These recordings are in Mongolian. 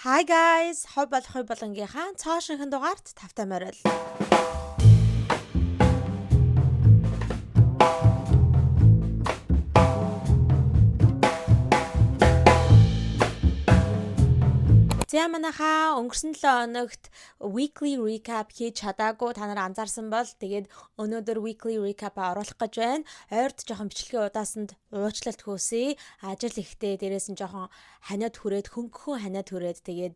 Hi guys, хой болгонгийнхаа цоо шинхэн дугаарт тавтай морил. За манайхаа өнгөрсөн 7 хоногт weekly recap хийж чадаагүй та нар анзаарсан бол тэгээд өнөөдөр weekly recap-а оруулах гэж байна. Ойрд жоохон бичлэгийн удаасанд уучлалт хөөсэй. Ажил ихтэй дээрээс нь жоохон ханиад хүрээд хөнгөн ханиад хүрээд тэгээд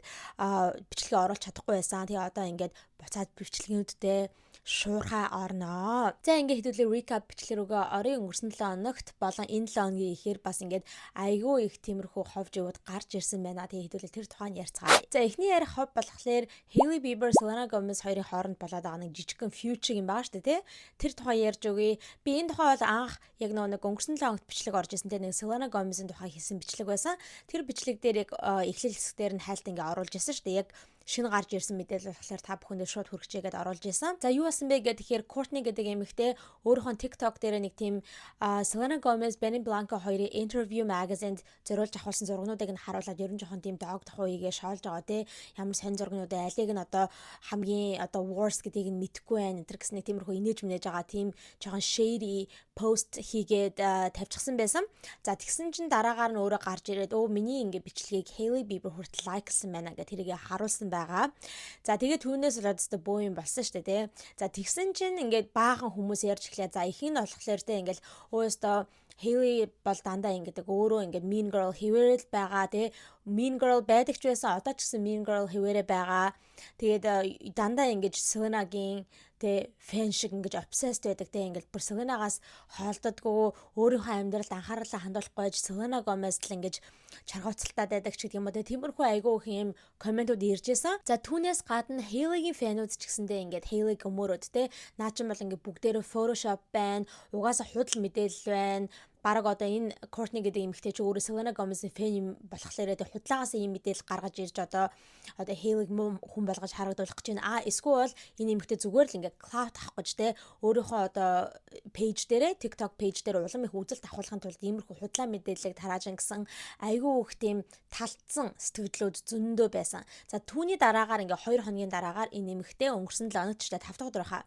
бичлэгээ оруулах чадахгүй байсан. Тэгээ одоо ингээд буцаад бичлэгнүүдтэй шуурхай орноо. За ингээд хэдүүлээ recap бичлэг рүүгээ орын өнгөрсөн 7 хоногт болон энэ 7 хоногийн ихээр бас ингээд айгүй их тиймэрхүү ховж ивүүд гарч ирсэн байна. Тэгээ хэдүүлээ тэр тухайн ярьцгаая. За эхний ярих хов болохоор Hailey Bieber, Selena Gomez хоёрын хооронд болоод байгаа нэг жижигхэн feud юм баа штэ тий. Тэр тухай ярьж өгье. Би энэ тухай бол анх яг нэг өнгөрсөн 7 хоногт бичлэг орж ирсэн тий. Нэг Selena Gomez-ийн тухай хийсэн бичлэг байсан. Тэр бичлэг дээр яг эхлэл хэсгээр нь хайлт ингээ оруулж ирсэн штэ. Яг шинэ гарч ирсэн мэдээлэл болохоор та бүхэндээ шууд хүргэжээгээд оруулж исэн. За юу болсон бэ гэхээр Courtney гэдэг эмэгтэй өөрийнхөө TikTok дээр нэг тийм Selena Gomez, Benny Blanco хоёрын Interview Magazine-д зориулж авахулсан зургнуудыг нь харуулад ерөн жоохон тийм доогдох үеигээ шоолж байгаа тий. Ямар сонь зургнуудыг алиг нь одоо хамгийн worst гэдгийг нь мэдэхгүй байна. Энтэр гэсэн нэг тиймэрхүү инээж минэж байгаа тийм жоохон shady пост хийгээд тавьчихсан байсан. За тэгсэн чинь дараагаар нь өөрөө гарч ирээд миний ингээ бичлэгийг Hailey Bieber хүртэл лайклсан байна гэдэг тэрийг харуулсан байгаа. За тэгээд түүнээс болоод боо юм болсон шүү дээ тий. За тэгсэн чинь ингээд баахан хүмүүс ярьж эхлэе. За ихэнх нь болохоор тий ингээл өөстөө Hailey бол дандаа ингэдэг өөрөө ингээд mean girl хэвээрэл байгаа тий. Mean girl байдаг ч байсан одоо ч гэсэн mean girl хэвээрээ байгаа. Тэгээд дандаа ингэж Selena-гийн тэ фэн шиг ингэж obsessed байдаг тэ ингээд бүр Selena-гаас хоолдодгүй өөрийнхөө амьдралд анхаарлаа хандуулахгүй байж Selena Gomez л ингэж чаргууцалтаад байдаг ч гэдэг юм уу тэ тиймэрхүү айгүй их юм комментууд ирж байсан. За түүнээс гадна Hailey-гийн фэнүүд ч гэсэндээ ингээд Hailey гомөрөөд тэ наа чинь бол ингээд бүгдээрээ Photoshop байна, угаасаа худал мэдээлэл байна. Бараг одоо энэ Courtney гэдэг эмэгтэй чи өөрөө Selena Gomez-ийн фэн юм болохоор тэ худлагаас ийм мэдээлэл гаргаж ирж одоо Hailey хүн болгож харагдуулах гэж байна. Эсвэл энэ эмэгтэй зүгээр л ингээд clout авах гэж тэ өөрийнхөө одоо пэйж дээрээ TikTok пэйж дээр улам их үзэлт авахын тулд иймэрхүү худлаа мэдээллийг тарааж гэсэн айгүй их тийм талцсан сэтгэлдлүүд зөндөө байсан. За түүний дараагаар ингээд 2 хоногийн дараагаар энэ эмэгтэй өнгөрсөн 7 хоногт ч 5 дахь өдөр хаа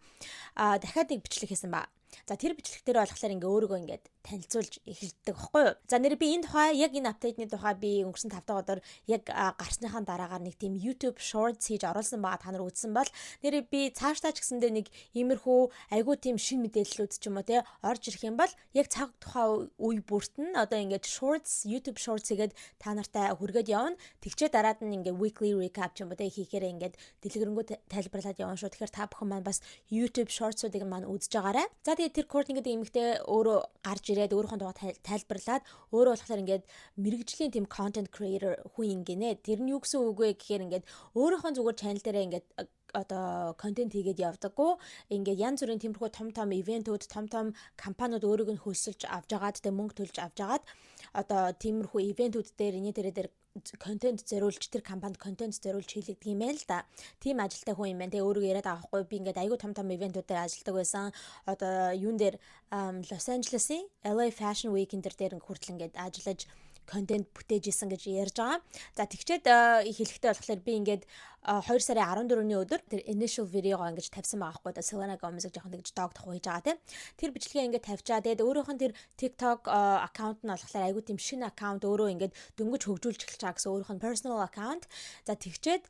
дахиад нэг бичлэг хийсэн ба. За тэр бичлэгтэр болохоор ингээ өөрийгөө ингээд танилцуулж эхэлдэг байхгүй юу. За нэр би энэ тухай яг энэ апдейтний тухай би өнгөрсөн 5 дахь өдөр яг гарсныхаа дараагаар нэг тийм YouTube Shorts хийж оруулсан байгаа та нар үзсэн бол нэр би цаашдаа ч гэсэндээ нэг иймэрхүү айгуу тийм шин мэдээллүүд ч юм уу те орж ирэх юм бол яг цаг тухай үе бүрт нь одоо ингээд Shorts YouTube Shorts хийгээд та нартай хүргээд явна. Тэгчээ дараад нь ингээд weekly recap ч юм уу те хийхээр ингээд дэлгэрэнгүй тайлбарлаад явна шүү. Тэгэхээр та бүхэн маань бас YouTube Shorts-уудыг маань үзэж байгаарай. За тэгээд тэр Courtney гэдэг эмэгтэй өөрөө гарч ирээд өөрийнхөө тухай тайлбарлаад өөрөө болохоор ингээд мэрэгжлийн тийм content creator хүн ингэнэ. Тэр нь юу гэсэн үг вэ гэхээр ингээд өөрийнхөө зүгээр channel дээрээ ингээд одоо контент хийгээд явдаггүй. Ингээд янз бүрийн тиймэрхүү том ивентүүд, том компаниуд өөрийг нь хөлсөлж авч агаад тэ мөнгө төлж авч агаад одоо тиймэрхүү ивентүүд дээр дээр контент зориулж тэр компанид контент зориулж хийлэгдэг юм байл та. Тим ажилтай хүн юм байна. Тэгээ өөрийгөө яриад байгаа хгүй. Би ингээд айгүй том ивентүүдээр ажилладаг байсан. Одоо юун дээр Лос Анжелесын LA Fashion Week-эн дээр хүртэл ингээд ажиллаж контент бүтээж исэн гэж ярьж байгаа. За тэгчээд хэлэхдээ болохоор би ингээд 2 сарын 14-ний өдөр тэр initial видеогоо ингэж тавьсан байгаа хгүй. Selena Gomez-ыг жоохон тэгж доогдох хийж байгаа тийм. Тэр бичлэгээ ингэж тавьчаа. Тэгээд өөрөөх нь тэр TikTok аккаунт нь болохоор айгүй тийм шинэ аккаунт өөрөө ингэж дөнгөж хөгжүүлж эхэлж байгаа гэсэн өөрөөх нь personal account. За тэгчээд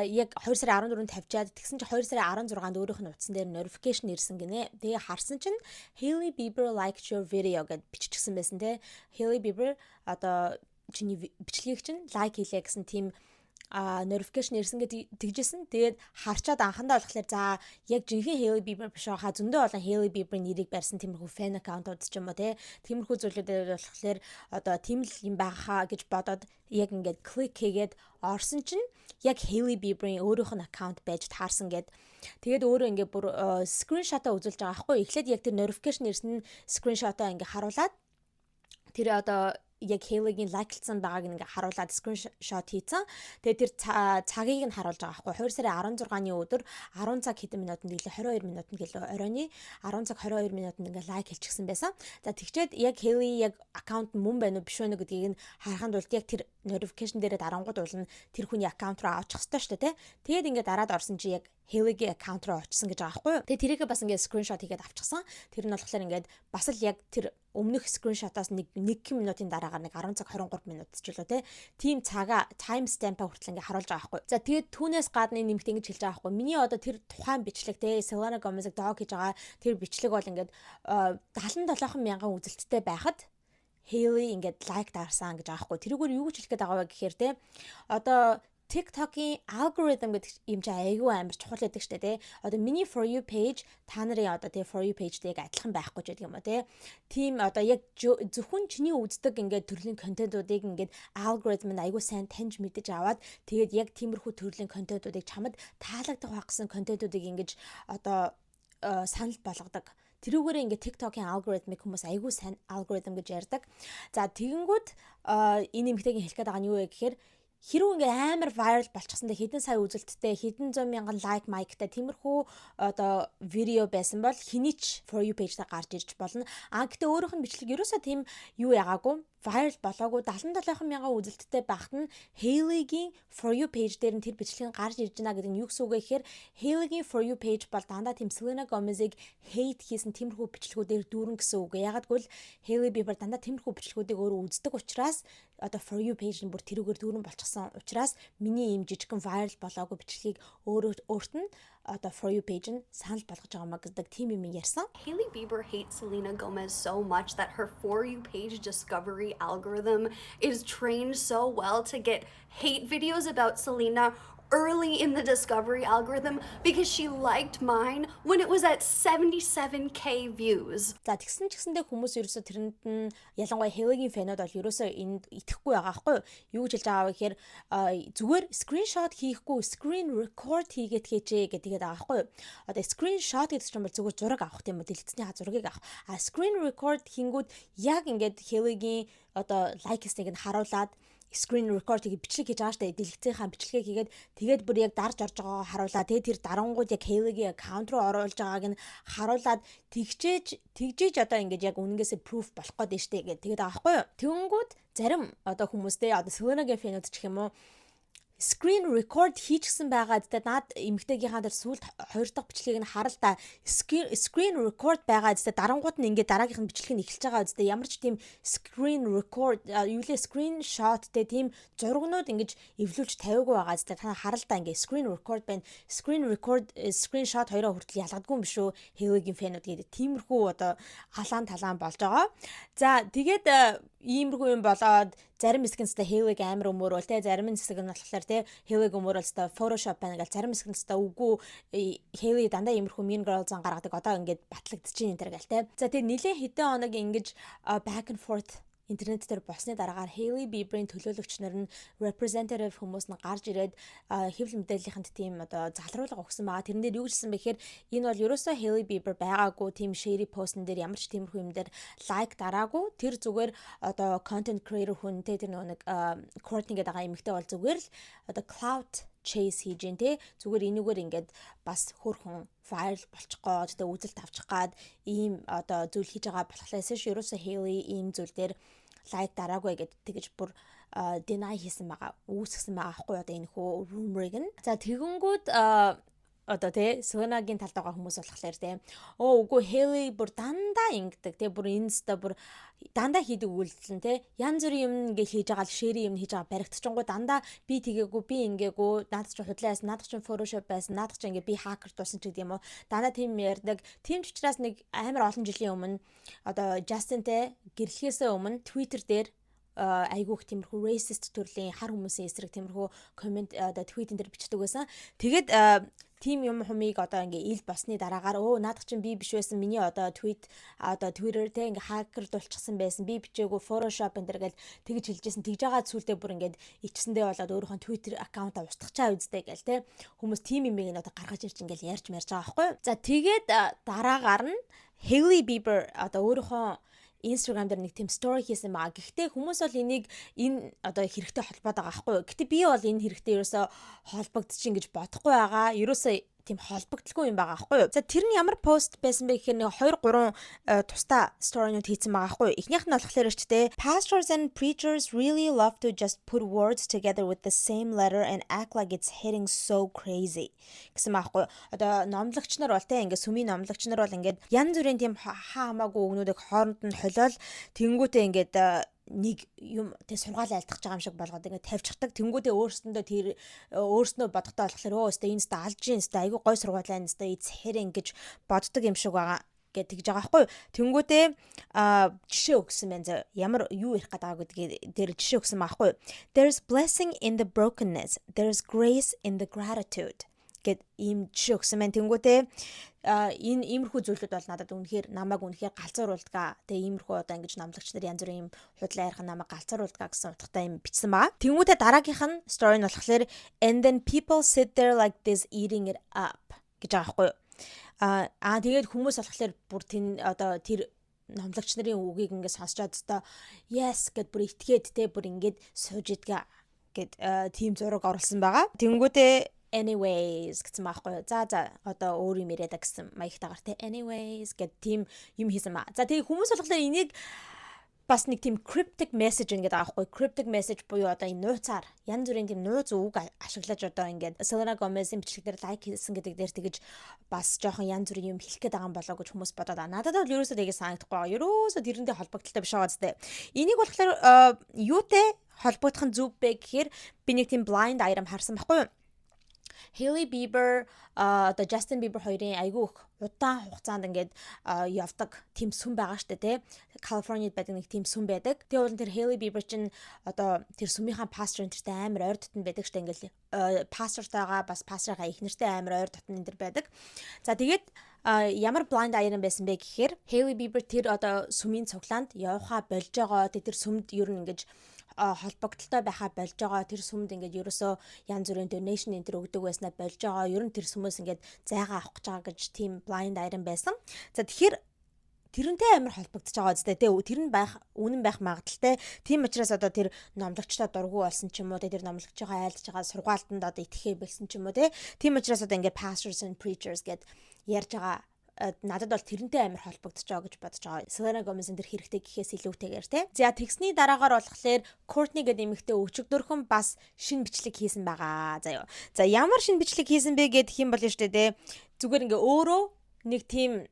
яг 2 сарын 14-нд тавьчаад тэгсэн чинь 2 сарын 16-нд өөрөөх нь утсан дээр notification ирсэн гинэ. Тэгээ харсан чинь Hailey Bieber liked your video гэд биччихсэн байсан тийм. Hailey Bieber одоо чиний бичлэгийг чинь лайк хийлээ гэсэн тийм notification ирсэн гэж тэгжсэн. Тэгээд харчаад анхандаа болохоор за яг жинхэнэ Hailey Bieber биш байгаа зөндөө олон Hailey Bieber нэрийг барьсан тиймэрхүү fan account-ууд ч юм уу тиймэрхүү зүйлүүдээр болохоор одоо тийм л юм байхаа гэж бодоод яг ингээд click хийгээд орсон чинь яг Hailey Bieber-ийн өөрийнх нь аккаунт байж таарсан гэд. Тэгээд өөрөө ингээд бүр screenshot-а үзүүлж байгаа байхгүй. Эхлээд яг тэр notification ирсэн screenshot-а ингээд харуулад тэр одоо яг Hailey-гийн лайклсан байгааг ингээ харуулад скриншот хийцэн. Тэгээд тэр цагийг нь харуулж байгаа байхгүй. 2 сарын 16-ны өдөр 10 цаг хэдэн минутанд гэлээ 22 минутанд гэлээ оройны 10 цаг 22 минутанд ингээ лайк хэлчихсэн байсан. За тэгчээд яг Hailey яг аккаунт мөн байна уу биш үү гэдгийг нь хараханд бол яг тэр notification дээрээ дарангууд уулна тэр хүний аккаунт руу очих хэрэгтэй шүү дээ. Тэгээд ингээ дараад орсон чи яг Hailey-гийн аккаунт руу очсон гэж байгаа байхгүй юу. Тэгээд тэрийгээ бас ингээ скриншот хийгээд авчихсан. Тэр нь болохоор ингээд бас л яг тэр өмнөх скриншотоос нэг минутын дараагаар нэг 10 цаг 23 минут ч үлээ те. Тим цагаа time stamp-а хүртэл ингээ харуулж байгаа байхгүй. За тэгээд түүнээс гадна нэмэгт ингэж хэлж байгаа байхгүй. Миний одоо тэр тухайн бичлэг те Selena Gomez-ыг дог хийж байгаа тэр бичлэг бол ингээд 77 мянган үзэлттэй байхад Hailey ингээд лайк дарсан гэж байгаа хгүй. Тэрүүгээр юу гэж хэлэх гээд байгаа вэ гэхээр те одоо TikTok-ийн algorithm гэдэг юм чи айгүй амар чухал байдаг штэ тий. Одоо миний for you page та нарын одоо тий for you page-тэй адилхан байхгүй ч гэдэг юм ба тий. Тим одоо яг зөвхөн чиний үздэг ингээд төрлийн контентуудыг ингээд algorithm нь айгүй сайн таньж мэдэж аваад тэгээд яг тиймэрхүү төрлийн контентуудыг чамд таалагдах багсан контентуудыг ингэж одоо санал болгодог. Тэрүүгээр ингээд TikTok-ийн алгоритмыг хүмүүс айгүй сайн алгоритм гэж ярьдаг. За тэгэнгүүт энэ нэмэгтэйг хэлэх гээд байгаа нь юу вэ гэхээр хэрвээ ингээ амар viral болчихсондоо хэдэн сая үзэлттэй, хэдэн зуун мянган лайк, майктай тиймэрхүү одоо видео байсан бол хэний ч for you page-та гарч ирж болно. Гэтээ өөрийнх нь бичлэг ерөөсөө тийм юу ягаагүй, viral болоогүй 77 мянган үзэлттэй байхад нь Hailey-гийн for you page дээр нь тэр бичлэг нь гарч ирж байна гэдэг нь юу гэсэн үг вэ гэхээр Hailey-гийн for you page бол дандаа тийм Selena Gomez-ыг hate хийсэн тиймэрхүү бичлэгүүдээр дүүрэн гэсэн үг. Ягаад гэвэл Hailey Bieber дандаа тиймэрхүү бичлэгүүдийг өөрөө үздэг учраас одоо for you page нь бүр тэрүүгээр дүүрэн болчихсон учраас миний ийм жижигхэн viral болоогүй бичлэгийг өөрт нь одоо for you page нь санал болгож байгаа маа гэдэг тийм юм ярьсан. Hailey Bieber hates Selena Gomez so much that her for you page discovery algorithm is trained so well to get hate videos about Selena early in the discovery algorithm because she liked mine when it was at 77k views. За тэгсэн ч гэсэндээ хүмүүс ерөөсө тэрэнд нь ялангуяа Hailey-гийн фэнүүд бол ерөөсө энд итгэхгүй байгаа байхгүй юу гэж хэлж байгаа вэ гэхээр зүгээр скриншот хийхгүй screen record хийгээд хийжээ гэдэг байгаа байхгүй юу. Одоо screenshot гэдэг чинь бол зүгээр зураг авах тийм үү, дэлгэцний зургийг авах. Screen record хийнгүүд яг ингээд Hailey-гийн одоо like-ыг нь харуулад screen record хийгээд бичлэг хийж байгаа штэ дэлгэцийнхаа бичлэгээ хийгээд тэгээд бүр яг дарж орж байгаагаа харуулаа. Тэгээд тэр дарангууд яг Hailey-гийн аккаунт руу оруулж байгааг нь харуулад тэгжээж одоо ингээд яг үнэнгээсээ proof болох гээд штэ гэдэг тэгээд байгаа байхгүй юу. Тэнгүүд зарим одоо хүмүүстэй одоо Selena-гийн фэнүүд ч гэх юм уу screen record хийчихсэн байгаа гэдэг наад эмэгтэйгийнхаа дээр сүүлд 2 дахь бичлэгийг нь харал та screen record байгаа гэдэг дарангууд нь ингээд дараагийнх нь бичлэг нь эхэлж байгаа гэдэг ямар ч тийм screen record юулээ screenshot тэ тийм зургнууд ингэж эвлүүлж тавиагүй байгаа гэдэг та харал та ингээд screen record байна screen record screenshot хоёроо хүртэл ялгадгүй юм биш үү Hailey-гийн фэнүүд гэдэг тиймэрхүү одоо халаан талаан болж байгаа. За тэгээд иймэрхүү юм болоод зарим хэсэг нь өстой Hailey амар өмөр бол те зарим хэсэг нь болохоор те Hailey өмөр бол өстой Photoshop байна гэл зарим хэсэг нь өстой үгүй Hailey дандаа иймэрхүү Mean Girls гаргадаг одоо ингээд батлагдчихээн энэ төр гэл те. За тэгээ нэлээ хэдэн хоног ингэж back and forth интернет дээр болсны дараагаар Hailey Bieber-ийн төлөөлөгч нар нь representative хүмүүс нь гарч ирээд хэвлэл мэдээллийнхэнд тийм одоо залруулга өгсөн байгаа. Тэрэн дээр юу гэжсэн бэ гэхээр энэ бол ерөөсөө Hailey Bieber байгаагүй тийм shady post-н дээр ямар ч тиймэрхүү юм дээр лайк дараагүй. Тэр зүгээр одоо content creator хүнтэй тэр нэг Courtney гэдэг байгаа эмэгтэй бол зүгээр л одоо clout chase хийж гэн те зүгээр энүүгээр ингээд бас хөрхөн viral болчих гээд тэ үзэлт авчих гад ийм одоо зүйл хийж байгаа болохлаасаа ерөөсөө Hailey ийм зүйл дээр лайк дараагүй гэдэг тэгэж бүр deny хийсэн байгаа үүсгэсэн байгаа аахгүй одоо энэ хөө rumor-ыг нь. За тэгэнгүүт одоо тэ Selena-гийн талд байгаа хүмүүс болохоор тэ үгүй Hailey бүр дандаа ингэдэг тэ бүр инста бүр дандаа хийдэг үйлдэл нь тэ янз бүрийн юм ингээ хийж байгаа л share юм хийж байгаа баригдчихгүй дандаа би тэгээгүй би ингээгүй наадах чинь худлаас наадах чинь Photoshop байсан наадах чинь ингээ би hacker тулсан ч гэдэг юм уу дандаа тийм ярьдаг. Тийм ч учраас нэг амар олон жилийн өмнө одоо Justin-тэй гэрлэхээсээ өмнө Twitter дээр айгүйх тиймэрхүү racist төрлийн хар хүмүүсийн эсрэг тиймэрхүү коммент одоо твитэн дээр бичдэг байсан. Тэгээд тим юм хумыг одоо ингээ ил босны дараагаар наадах чинь би биш байсан миний одоо tweet одоо Twitter тэ ингээ hacker дулчихсан байсан би бичээгүй Photoshop энэ төр гэл тэгж хэлжсэн тэгж байгаа зүйлдээ бүр ингээд ичсэндээ болоод өөрийнхөө Twitter аккаунтаа устгачаа үздэй гэл тэ хүмүүс тим юм ийг одоо гаргаж ирж ингээл ярьж марж байгаа байхгүй. За тэгээд дараагаар нь Hailey Bieber одоо өөрийнхөө Instagram дээр нэг тийм story хийсэн байгаа. Гэхдээ хүмүүс бол энийг энэ одоо хэрэгтэй холбоод байгаа байхгүй юу? Гэхдээ би бол энэ хэрэгтэй ерөөсө холбогдчих гэж бодохгүй байгаа. Ерөөсө тийм холбогдлого юм байгаа байхгүй юу? За тэр нь ямар пост байсан бэ гэхээр нэг 2 3 тусдаа сторинууд хийсэн байгаа байхгүй юу? Эхнийх нь болохоор ч тийм pastors and preachers really love to just put words together with the same letter and act like it's hitting so crazy гэсэн байхгүй юу? Одоо номлогч нар бол тийм ингээд сүмийн номлогч нар бол ингээд янз бүрийн тийм хамаагүй өгнүүдийг хооронд нь холиол тэнгүүтээ ингээд нэг юм тэг сургаал айлтгах байгаа юм шиг болгоод ингээд тавьчихдаг. Тэнгүүдээ өөрснөө бодохтой болохоор өстө энэ өстө алж ин өстө айгүй гой сургаал байна өстө эцхэрэн гэж боддог юм шиг байгаа гэж тэгж байгаа байхгүй. Тэнгүүдээ жишээ өгсөн байна. Ямар юу ярих гэдэг гэдгийг дээр жишээ өгсөн байгаа байхгүй. There's blessing in the brokenness. There's grace in the gratitude гэд ийм жишээ өгсөн байна. Тэнгүүдээ энэ иймэрхүү зүйлүүд бол надад намайг үнэхээр галзууруулдаг. Тэгээ иймэрхүү одоо ингэж номлогч нар янз бүрийн юм худлаа ярих намайг галзууруулдаг гэсэн утгатай юм бичсэн байгаа. Тэнгүүдээ дараагийнх нь story нь болохоор and then people sit there like this eating it up гэж байгаа байхгүй юу. Тэгээд хүмүүс болохоор бүр тэр номлогч нарын үгийг ингээд сонсчоод та yes гэд бүр итгээд те бүр ингээд сууж идгээ гэд тийм зураг оруулсан байгаа. Тэнгүүдээ anyways гэсэн маахгүй. За одоо өөр юм яриад гэсэн маягтайгаар те anyways гэд тийм юм хийсэн маа. За тэгээ хүмүүс болохоор энийг бас нэг тийм cryptic message ингээд аахгүй. Cryptic message буюу одоо энэ нууцаар янз бүрийн тийм нууц үг ашиглаж одоо ингээд Selena Gomez-ийн бичлэгээр лайк хийсэн гэдэг дээр тэгэж бас жоохон янз бүрийн юм хэлэх гээд байгаа юм болоо гэж хүмүүс бодоод байна. Надад бол ерөөсөө тэгээ санагдахгүй байгаа. Ерөөсөө тэрэндээ холбогдолтой биш байгаа зү. Энийг болохоор юутэй холбогдох нь зүг бэ гэхээр би нэг тийм blind item харсан байхгүй юу? Hailey Bieber одоо Justin Bieber хоёрын айгүй их удаан хугацаанд ингээд явдаг тийм сүм байгаа штэ тий. California'д байдаг нэг тийм сүм байдаг. Тэгээ бол тэр Hailey Bieber чинь одоо тэр сүмийнхаа пастор энтертэй амар ойр дотн байдаг штэ ингээд пастортойгоо бас пасторынхаа их нэртэй амар ойр дотн энтер байдаг. За тэгээд ямар blind item байсан бэ гэхээр Hailey Bieber тэр одоо сүмийн цуглаанд явахаа болж байгаа. Тэр сүмд ер нь ингээд холбогдолтой байхаа болж байгаа. Тэр сүмд ингээд ерөөсөө янз бүрийн donation энтер өгдөг байснаа болж байгаа. Ер нь тэр сүмээс ингээд зайгаа авах гэж байгаа гэж тийм blind item байсан. За тэгэхээр тэрнтэй амар холбогдож байгаа үстэй тий. Тэр нь үнэн байх магадaltaй. Тийм учраас одоо тэр номлогчтой дургу болсон ч юм уу тий. Тэр номлогчийнхаа айлдж байгаа сургаалтанд одоо итгэхээ болсон ч юм уу тий. Тийм учраас одоо ингээд pastors and preachers гэд ярьж байгаа. Надад бол тэрнтэй амар холбогдож байгаа гэж бодож байгаа. Selena Gomez-ийн тэр хэрэгтэй гэхээс илүүтэйгээр тий. За тэгсний дараагаар болохоор Courtney гэдэг эмэгтэй өчигдөрхөн бас шинэ бичлэг хийсэн байгаа. Заяа. За ямар шинэ бичлэг хийсэн бэ гэдэг юм бол штэ тий. Зүгээр ингээ өөрөө нэг тийм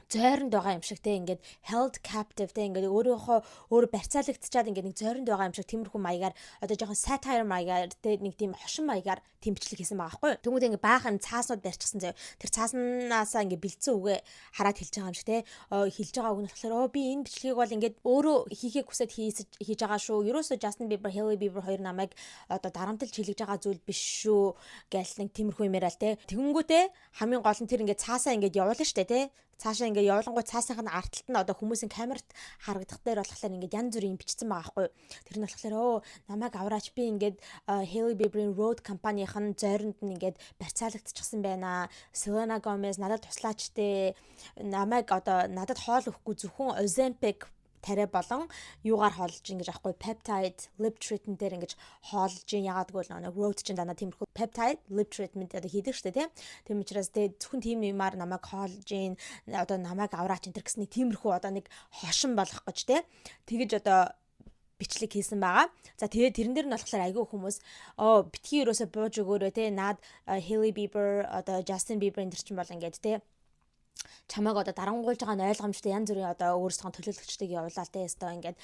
зойронд байгаа юм шиг те ингээд held captive те ингээд өөрөө барьцаалагдчихад ингээд нэг зойронд байгаа юм шиг тиймэрхүү маягаар одоо жоохон satire маягаар те нэг тийм хошин маягаар тийм бичлэг хийсэн байгаа байхгүй юу. Тэнгүүд ингээд баахан цааснууд барьчихсан заяа. Тэр цааснаас ингээд бэлдсэн үгээ хараад хэлж байгаа юм шиг те хэлж байгаа үг нь болохоор би энэ бичлэгийг бол ингээд өөрөө хийхээ хүсэж хийж байгаа шүү. Ерөөсөө Justin Bieber, Hailey Bieber хоёр намайг одоо дарамтлж хэлж байгаа зүйл биш шүү гэж нэг тиймэрхүү юм яриа л те. Тэнгүүтээ хамгийн гол нь тэр ингээд цаасаа ингээд явуулна штэ те. Цаашаа ингээ явуулангуй цаасынх нь арталт нь одоо хүмүүсийн камерт харагдах дээр болохоор ингээ янз бүрийн бичсэн байгаа байхгүй. Тэр нь болохоор намайг авраач би ингээд Hailey Bieber-ийн Road компанийн зойронд нь ингээд барьцаалагдчихсан байна. Selena Gomez надад туслаач те. Намайг одоо надад хоол өгөхгүй зөвхөн Ozempic тариа болон юугаар хоолж ингэж аахгүй peptide lip treatment дээр ингэж хоолж яагаад гэвэл нэг road чинь дана тиймэрхүү peptide lip treatment одоо хийдэг штэ тийм. Тийм учраас зөвхөн тийм юмар намайг хоолж одоо намайг авраач энэ гэсний тиймэрхүү одоо нэг хошин болох гэж тийм. Тэгэж одоо бичлэг хийсэн байгаа. За тэгээд тэрэн дээр нь болохоор айгүй хүмүүс битгий ерөөсө бууж өгөөрэй те наад Hailey Bieber одоо Justin Bieber энэ чинь бол ингээд те чамайг одоо дарангуйлж байгаа нь ойлгомжтой янз бүрийн одоо өөрсдөө төлөөлөгчдөг явуулаа те өстой ингээд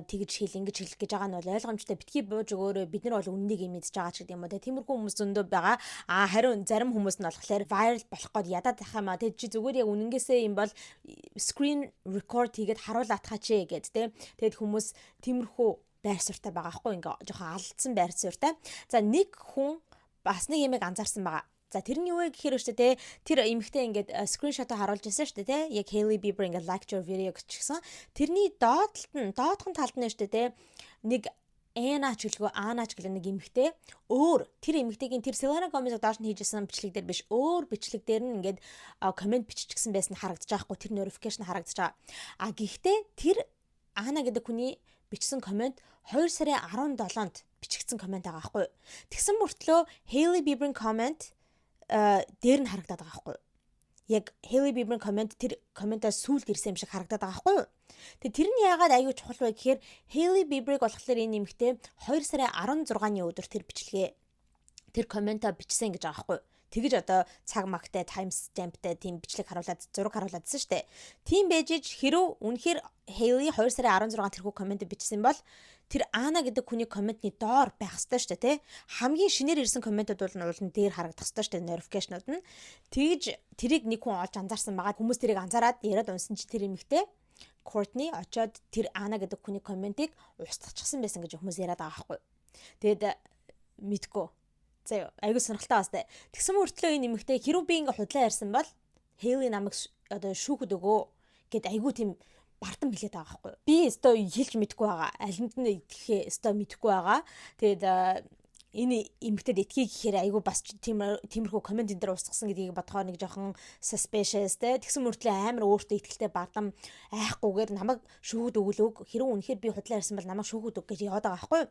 тэгж хэл ингэж хэлэх гэж байгаа нь бол ойлгомжтой битгий бууж өгөөрэй бид нар бол үннийг юм мэдж байгаа ч гэдэг юм уу те тиймэрхүү хүмүүс зөндөө байгаа харин зарим хүмүүс нь болохоор viral болох гээд ядаад байх юм а те чи зүгээр яг үнэнгээсээ юм бол screen record хийгээд харуулаатхаа ч гэд те тэгэд хүмүүс тиймэрхүү байр суурьтай байгаа хгүй ингээ жоохон алдсан байр суурьтай за нэг хүн бас нэг юмыг анзаарсан байгаа. За тэр нь юу вэ гэхээр шүү дээ тэр эмэгтэй ингээд скриншотоо харуулж ирсэн шүү дээ яг Hailey Bieber ингээд like your video гэчихсэн. Тэрний доодхон талд нь шүү дээ нэг Anna ч гэлгүй Anna ч гэх нэг эмэгтэй өөр тэр эмэгтэйгийн тэр Selena Gomez-ыг доош нь хийжсэн бичлэг дээр биш өөр бичлэг дээр нь ингээд комент биччихсэн байсан харагдаж байгаа хгүй тэр notification харагдаж байгаа. Гэхдээ тэр Anna гэдэг хүний бичсэн комент 2 сарын 17-нд бичигдсэн комент байгаа хгүй. Тэгсэн мөртлөө Hailey Bieber-ийн комент дээр нь харагдаад байгаа хгүй. Яг Hailey Bieber-ийн комент тэр комментаас сүүлд ирсэн юм шиг харагдаад байгаа хгүй. Тэгээ тэр нь яагаад аюу чухал вэ гэхээр Hailey Bieber-ыг болохоор энэ нэмэгтэй 2 сарын 16-ны өдөр тэр бичлэгээ тэр комментаа бичсэн гэж байгаа хгүй. Тэгэж одоо цаг магтай time stampтэй тийм бичлэг харуулад зураг харууладсан шүү дээ. Тийм байж хэрв үнэхээр Hailey 2 сарын 16 тэрхүү коммент бичсэн бол тэр Anna гэдэг хүний комментны доор байх ёстой шүү дээ, тий. Хамгийн шинээр ирсэн комментууд бол нь дээр харагдах ёстой шүү дээ, notification-ууд нь. Тэгж тэрийг нэг хүн олж анзаарсан байгаа. Хүмүүс тэрийг анзаараад яриад унсан чи тэр эмэгтэй Courtney очоод тэр Anna гэдэг хүний комментиг устгачихсан байсан гэж хүмүүс яриад байгаа байхгүй. Тэгэд мэдгүй. За айгуу сонирхолтой бастай. Тэгсэн мөртлөө энэ эмэгтэй хэрүү би ингээ худлаа ярьсан бол Hailey намайг одоо шүүхэд өгөө гэд айгуу тийм бартан хэлээд байгаа байхгүй. Би өстой хэлж мэдэхгүй байгаа. Алинд нь итгэхээ өстой мэдэхгүй байгаа. Тэгээд энэ эмэгтэйд итгэе гэхээр айгуу бас тиймэрхүү коммент энэ дээр устгасан гэдгийг бодохоор нэг жоохон suspicious те. Тэгсэн мөртлөө амар өөртөө итгэлтэй бардам айхгүйгээр намайг шүүхэд өгөлөг. Хэрвээ үнэхээр би худлаа ярьсан бол намайг шүүхэд өг гэж яваад байгаа байхгүй.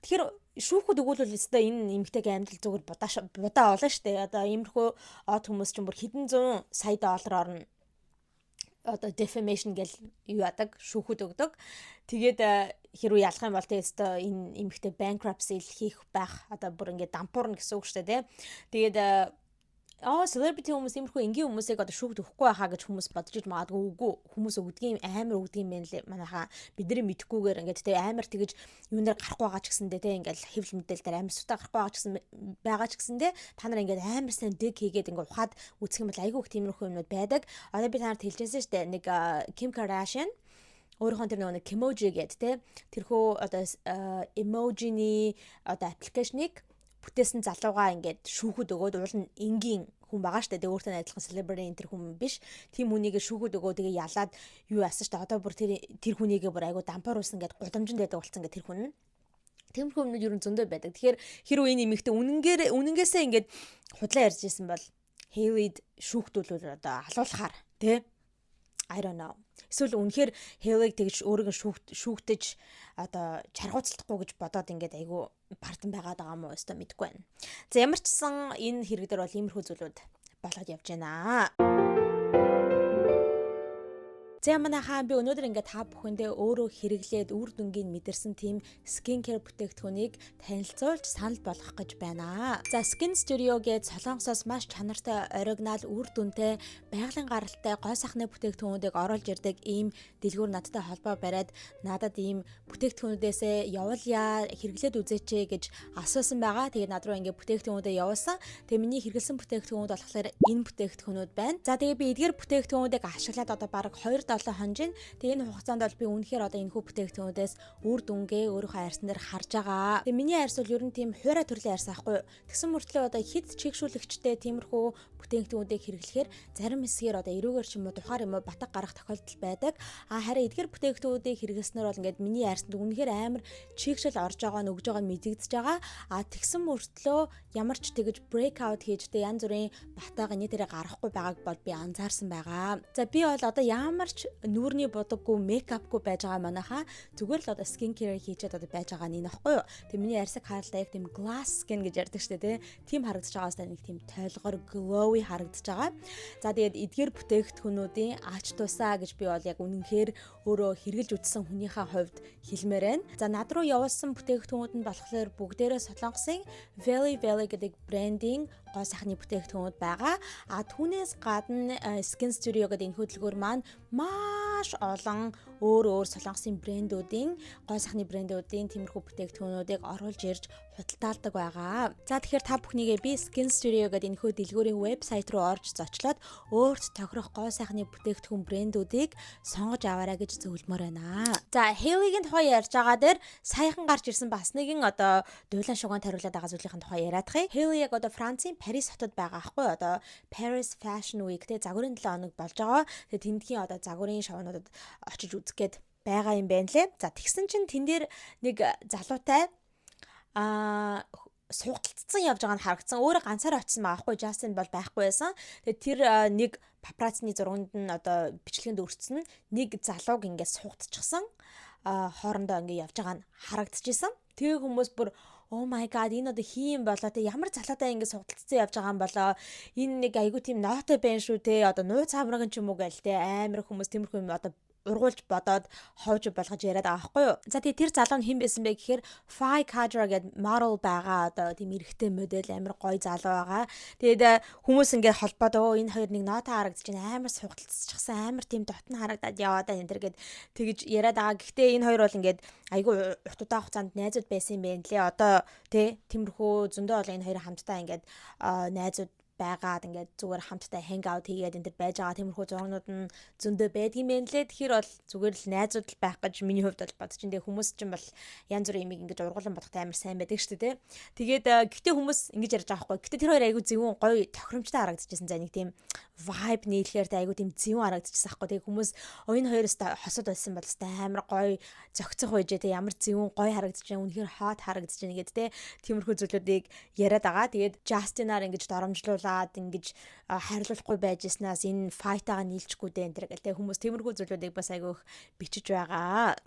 Тэгэхээр шүүхэд өгвөл өстой энэ эмэгтэйгийн амьдрал зүгээр будаа олно шүү дээ. Одоо иймэрхүү од хүмүүс ч юм бүр хэдэн зуун сая доллараар нь одоо defamation гэл юу яадаг шүүхэд өгдөг. Тэгээд хэрвээ ялах юм бол тэгээд энэ эмэгтэй bankruptcy хийх байх одоо бүр ингээд дампуурна гэсэн үг шүү дээ. Тэгээд celebrity хүмүүс иймэрхүү энгийн хүмүүсийг одоо шүүхэд өгөхгүй байхаа гэж хүмүүс бодож иж магадгүй үгүй хүмүүс өгдгийн амар өгдгийн мэн лээ манайхаа бидний мэдхгүйгээр ингээд тэ амар тэгэж юунаар гарахгүй байгаа ч гэсэндээ тэ ингээд хэвлэл мэдээлэл дээр амар сутаа гарахгүй байгаа ч гэсэндээ та нар ингээд амар сайн dig хийгээд ингээд ухаад үсэх юм бол айгүй их тиймэрхүү юмнууд байдаг. Одоо би та нарт хэлжсэн шүү дээ нэг Kim Kardashian өөрөөхөн тэр нэг Kimoji гэдэг тэ тэрхүү одоо emoji-ний одоо аппликейшнийг бүтээсэн залуугаа ингээд шүүхэд өгөөд уул нь энгийн хүн байгаа штэ. Тэгээ өөртөө адилхан celebrity энэ тэр хүн биш. Тим хүнийгээ шүүхэд өгөө тэгээ ялаад юу яасан штэ. Одоо бүр тэр хүнийгээ бүр айгу дампааруулсан гэд гудамжинд байдаг болсон гэд тэр хүн нь. Тиймэрхүү юмнууд ерөн зөндөө байдаг. Тэгэхээр хэрвээ энэ эмэгтэй үнэнгээсээ ингээд худлаа ярьж исэн бол Hailey-д шүүхтүүлвэл одоо алуулахаар тий I don't know. Эсвэл үнэхээр Hailey тэгж өөрийгөө шүүхтэж одоо чаргууцлахгүй гэж бодоод ингээд айгүй бартан байгаад байгаа мó өстө мэдгүй байна. За ямар ч сан энэ хэрэг дээр бол иймэрхүү зүйлүүд болоод явж байна. За манайхаа би өнөөдөр ингээд та бүхэндээ өөрөө хэрэглээд үр дүнгийн мэдэрсэн тийм skin care бүтээгдэхүүнийг танилцуулж санал болгох гэж байна. За Skin Studio гээд Солонгосоос маш чанартай, оригинал, үр дүнтэй, байгалийн гаралтай гой сайхны бүтээгдэхүүнүүдийг оруулж ирдэг ийм дэлгүүр надтай холбоо бариад надад ийм бүтээгдэхүүнүүдээсээ явуулъя, хэрэглээд үзээч гэж асуусан байгаа. Тэгээд над руу ингээд бүтээгдэхүүнүүдээ явуулсан. Тэгээд миний хэрэглэсэн бүтээгдэхүүнүүд болохоор энэ бүтээгдэхүүнүүд байна. За тэгээд би эдгээр бүтээгдэхүүнүүдийг ашиглаад одоо бараг 2-7 хонжин. Тэгээ энэ хугацаанд бол би үнэхээр одоо энэ хүү бүтээгдэхүүнүүдээс үр дүнгээ өөрийнхөө арьсан дээр харж байгаа. Тэгээ миний арьс бол ер нь тийм хуурай төрлийн арьс аахгүй. Тэгсэн мөртлөө одоо хит чигшүүлэгчтэй тиймэрхүү бүтээгдэхүүнүүдийг хэрэглэхээр зарим хэсгээр одоо эрүүгээр ч юм уу тухаар юм уу батг гарах тохиолдол байдаг. Харин эдгээр бүтээгдэхүүнүүдийг хэрэглэснээр бол ингээд миний арьсанд үнэхээр амар чигшэл орж байгаа нь өгж байгаа нь мэдэгдэж байгаа. Тэгсэн мөртлөө ямар ч тэгэж breakout хийж тэ янз бүрийн батаг энэ тэрэ гарахгүй байгааг бол би анзаарсан байгаа. За би бол одоо ямар ч нүүрний будаггүй мейкапгүй байж байгаа манайхаа зүгээр л одоо skin care хийчихэд одоо байж байгаа нь нөхгүй юу. Тэг миний арьсыг харалтаа яг тийм glass skin гэж ярьдаг шүү дээ, тийм харагдаж байгаас нэг тийм тойлгоор glowy харагдаж байгаа. За тэгээд эдгээр бүтээгдэхүүнүүдийн ач тусаа гэж би бол яг үнэнхээр өөрөө хэрэгжилж үзсэн хүнийхээ хувьд хэлмээр байна. За над руу явуулсан бүтээгдэхүүнүүд нь болохоор бүгдээрээ Солонгосын Valley гэдэг брендинг гой сайхны бүтээгдэхүүнүүд байгаа. Түүнээс гадна Skin Studio гэдэг энэ хөтөлбөр маань маш олон өөр солонгосын брэндүүдийн гой сайхны брэндүүдийн тиймэрхүү бүтээгдэхүүнүүдийг оруулж ирж худалдаалдаг байгаа. За тэгэхээр та бүхнийгээ би Skin Studio гэдэг энэ хөө дэлгүүрийн вебсайт руу орж зочлоод өөрт тохирох гой сайхны бүтээгдэхүүн брэндүүдийг сонгож аваарай гэж зөвлөмөр байна. За Hailey-гийн тухай ярьж байгаа дээр саяхан гарч ирсэн бас нэгэн одоо дуйлан шугаанд хариулаад байгаа зүйлийн тухай яриадах. Hailey яг одоо Францын Парис хотод байгаа аахгүй одоо Paris Fashion Week те загварын 7 хоног болж байгаа. Тэгээ тэндхийн одоо загварын шоунуудад очиж үзэх гээд байгаа юм байна лээ. За тэгсэн чинь тэн дээр нэг залуутай сугталцсан явж байгаа нь харагдсан. Өөрөө ганцаараа очсон маахгүй, Justin бол байхгүй байсан. Тэгээд тэр нэг папараццины зурганд нь одоо бичлэгэнд өртсөн нэг залууг ингээд сугтчихсан. Хоорондоо ингээд явж байгаа нь харагдчихсан. Тэгээ хүмүүс бүр oh my god энэ одоо хийм болоо те ямар залуутай ингэ сугталцсан явж байгаа юм болоо энэ нэг айгу тийм нотой байна шүү те одоо нууц хамрагын ч юм уу гээл те амар хүмүүс тиймэрхүү юм одоо ургуулж бодоод ховж болгож яриад байгаа байхгүй юу. За тэгээ тэр залуу нь хэн байсан бэ гэхээр Faye Kadra гэдэг model байгаа одоо тийм эрэгтэй модель амар гоё залуу байгаа. Тэгээд хүмүүс ингээд холбоод энэ хоёр нэг нота харагдаж байна амар сугталцчихсан амар тийм дотн харагдаад яваад байна энэ төр гэд тэгж яриад байгаа. Гэхдээ энэ хоёр бол ингээд айгүй урт удаан хугацаанд найзууд байсан юм байна лээ. Одоо тиймэрхүү зөндөө бол энэ хоёр хамтдаа ингээд найзууд байгаад ингээд зүгээр хамтдаа hang out хийгээд энэ төр байж байгаа тиймэрхүү зургууд нь зөндөө байдгийм байх лээ. Тэгэхээр бол зүгээр л найзууд л байх гэж миний хувьд бол бодож байна. Тэгээ хүмүүс ч юм бол янз бүрийн юмыг ингээд ургуулсан бодохтой амар сайн байдаг шүү дээ. Тэгээд гэхдээ хүмүүс ингэж ярьж байгаа байхгүй. Гэхдээ тэр хоёр айгүй зөвүүн гоё тохиромжтой харагдчихсан. За нэг тийм vibe нийлэхээр тэ айгүй тийм зөвүүн харагдчихсан байхгүй. Тэгээ хүмүүс энэ хоёроос хосод байсан бол амар гоё зөгцөх байжээ тэ ямар зөвүүн гоё харагдаж байна. Үнэхээр hot харагдаж байна гэдэг тэ тиймэрхүү зүйлүүдийг яриад байгаа. Тэгээд Justin-аар ингэж доромжлуулаад ингэж хайрлуулахгүй байжснаас энэ fight-аагаа нийлчихгүй дээ энэ төр гэл тэ хүмүүс тиймэрхүү зүйлүүдийг бас айгүй их бичиж байгаа.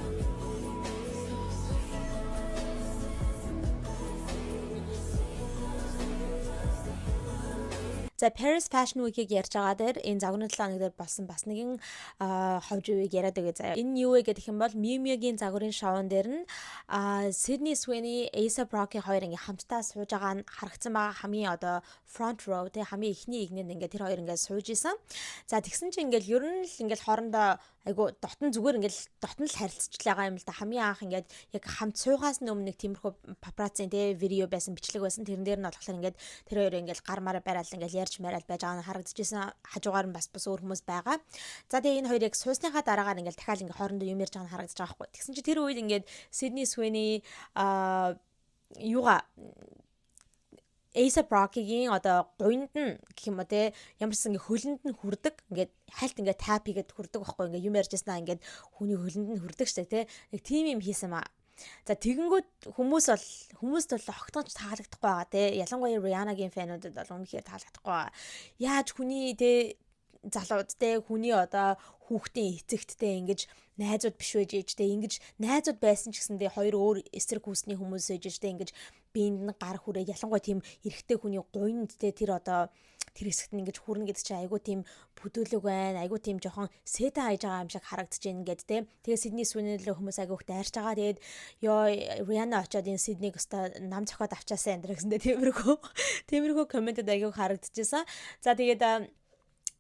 За Paris Fashion Week-ийг ярьж байгаа дээр энэ загварын 7 хоног дээр болсон бас нэгэн ховж үеийг яриад байгаа заяа. Энэ юу вэ гэх юм бол Miu Miu-гийн загварын шоун дээр нь Sydney Sweeney, A$AP Rocky хоёр ингээ хамтдаа сууж байгаа нь харагдсан байгаа хамгийн одоо front row тэ хамгийн ихний игнэнд ингээ тэр хоёр ингээ сууж исэн. За тэгсэн чинь ингээл ер нь л ингээл хоорондоо айгу дотн зүгээр ингээл дотн л харилцаж байгаа юм л да. Хамгийн анх ингээд яг хамт суугаас өмнө нэг тиймэрхүү папарацци тэ видео байсан бичлэг байсан. Тэрэн дээр нь болохоор ингээд тэр хоёр ингээл гар мараа бараал ингээл ярьж мараад байж байгаа нь харагдчихсан. Хажуугаар нь бас өөр хүмүүс байгаа. За тэгээ энэ хоёрыг суусныхаа дараагаар ингээл дахиад ингээ хоорондоо юм ярьж байгаа нь харагдаж байгаа байхгүй. Тэгсэн чи тэр үед ингээд Sydney Sweeney юугаа A$AP Rocky-гийн одоо гуйнд нь гэх юм уу те ямарсан ингээ хөлөнд нь хүрдэг ингээд хальт ингээ тап хийгээд хүрдэг байхгүй ингээ юм ярьж яснаа ингээд хүний хөлөнд нь хүрдэг штэ те нэг тим юм хийсэн маа. За тэгэнгүүт хүмүүст бол огтонч таалагдахгүй байгаа те ялангуяа Rihanna-гийн фэнүүдэд бол үнэхээр таалагдахгүй байгаа. Яаж хүний те залууд те хүний одоо хүүхдийн эцэгттэй ингэж найзууд биш байж ээж те ингэж найзууд байсан ч гэсэндээ хоёр өөр эсрэг хүүсний хүмүүс ээж те ингэж биенд нь гар хүрээ ялангуяа тийм эрэгтэй хүний гуйнд те тэр одоо тэр хэсэгт нь ингэж хүрнэ гэдэг чинь айгуу тийм бүдүүлэг байна. Айгуу тийм жоохон сэдэ хайж байгаа юм шиг харагдаж байна гэд те. Тэгээ Sydney Sweeney л хүмүүс айгуух дайрч байгаа. Тэгээд ёо Rihanna очоод энэ Sydney-г өстой нам цохоод авчаасан энэ гэсэндээ тиймэрхүү комментэд айгуух харагдчихсан. За тэгээд